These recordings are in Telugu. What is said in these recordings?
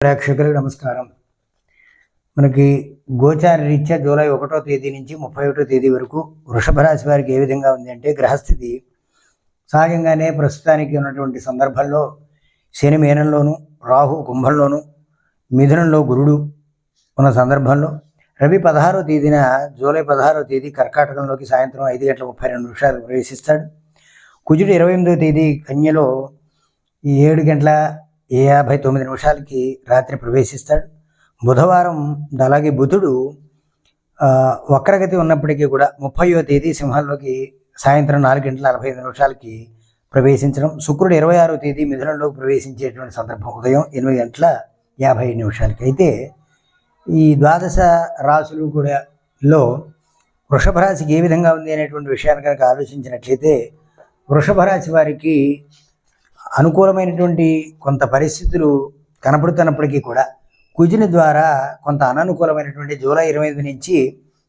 ప్రేక్షకులకు నమస్కారం. మనకి గోచార రీత్యా జూలై 1వ తేదీ నుంచి 31వ తేదీ వరకు వృషభ రాశి వారికి ఏ విధంగా ఉంది అంటే, గ్రహస్థితి సహజంగానే ప్రస్తుతానికి ఉన్నటువంటి సందర్భంలో శని మీనంలోను, రాహు కుంభంలోను, మిథునంలో గురుడు ఉన్న సందర్భంలో రవి 16వ తేదీన జూలై 16వ తేదీ కర్కాటకంలోకి సాయంత్రం 5:32 ప్రవేశిస్తాడు. కుజుడు 28వ తేదీ కన్యలో 7:59 రాత్రి ప్రవేశిస్తాడు. బుధవారం అలాగే బుధుడు వక్రగతి ఉన్నప్పటికీ కూడా 30వ తేదీ సింహంలోకి సాయంత్రం 4:45 ప్రవేశించడం. శుక్రుడు 26వ తేదీ మిథునంలోకి ప్రవేశించేటువంటి సందర్భం ఉదయం 8:55 అయితే ఈ ద్వాదశ రాశులు కూడా లో వృషభ రాశికి ఏ విధంగా ఉంది అనేటువంటి విషయాన్ని కనుక ఆలోచించినట్లయితే, వృషభ రాశి వారికి అనుకూలమైనటువంటి కొంత పరిస్థితులు కనపడుతున్నప్పటికీ కూడా కుజుని ద్వారా కొంత అననుకూలమైనటువంటి జూలై 25 నుంచి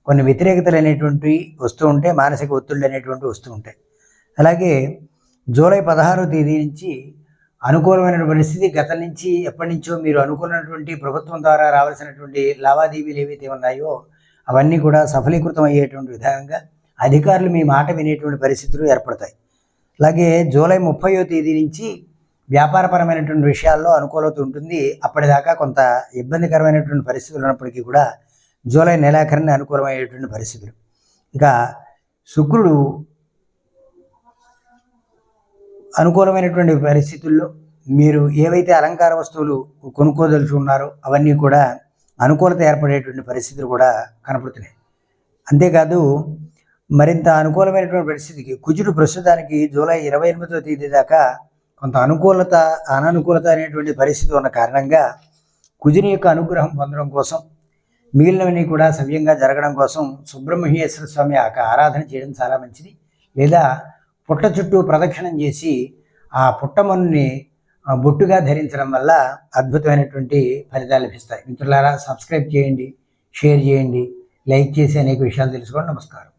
కొన్ని వ్యతిరేకతలు అనేటువంటివి వస్తూ ఉంటే, మానసిక ఒత్తిళ్ళు అనేటువంటివి వస్తూ ఉంటాయి. అలాగే జూలై 16వ తేదీ నుంచి అనుకూలమైన పరిస్థితి గతం నుంచి ఎప్పటి నుంచో మీరు అనుకున్నటువంటి ప్రభుత్వం ద్వారా రావాల్సినటువంటి లావాదేవీలు ఏవైతే ఉన్నాయో అవన్నీ కూడా సఫలీకృతం అయ్యేటువంటి విధంగా అధికారులు మీ మాట వినేటువంటి పరిస్థితులు ఏర్పడతాయి. అలాగే జూలై 30వ తేదీ నుంచి వ్యాపారపరమైనటువంటి విషయాల్లో అనుకూలత ఉంటుంది. అప్పటిదాకా కొంత ఇబ్బందికరమైనటువంటి పరిస్థితులు ఉన్నప్పటికీ కూడా జూలై నెలాఖరిని అనుకూలమయ్యేటువంటి పరిస్థితులు. ఇక శుక్రుడు అనుకూలమైనటువంటి పరిస్థితుల్లో మీరు ఏవైతే అలంకార వస్తువులు కొనుక్కోదలుచుకున్నారో అవన్నీ కూడా అనుకూలత ఏర్పడేటువంటి పరిస్థితులు కూడా కనపడుతున్నాయి. అంతేకాదు మరింత అనుకూలమైనటువంటి పరిస్థితికి కుజుడు ప్రస్తుతానికి జూలై 28వ తేదీ దాకా కొంత అనుకూలత అననుకూలత అనేటువంటి పరిస్థితి ఉన్న కారణంగా కుజుని యొక్క అనుగ్రహం పొందడం కోసం, మిగిలినవన్నీ కూడా సవ్యంగా జరగడం కోసం సుబ్రహ్మణ్యేశ్వర స్వామి ఆరాధన చేయడం చాలా మంచిది. లేదా పుట్ట చుట్టూ ప్రదక్షిణం చేసి ఆ పుట్టమన్నుని బొట్టుగా ధరించడం వల్ల అద్భుతమైనటువంటి ఫలితాలు లభిస్తాయి. మిత్రులారా, సబ్స్క్రైబ్ చేయండి, షేర్ చేయండి, లైక్ చేసి అనేక విషయాలు తెలుసుకోండి. నమస్కారం.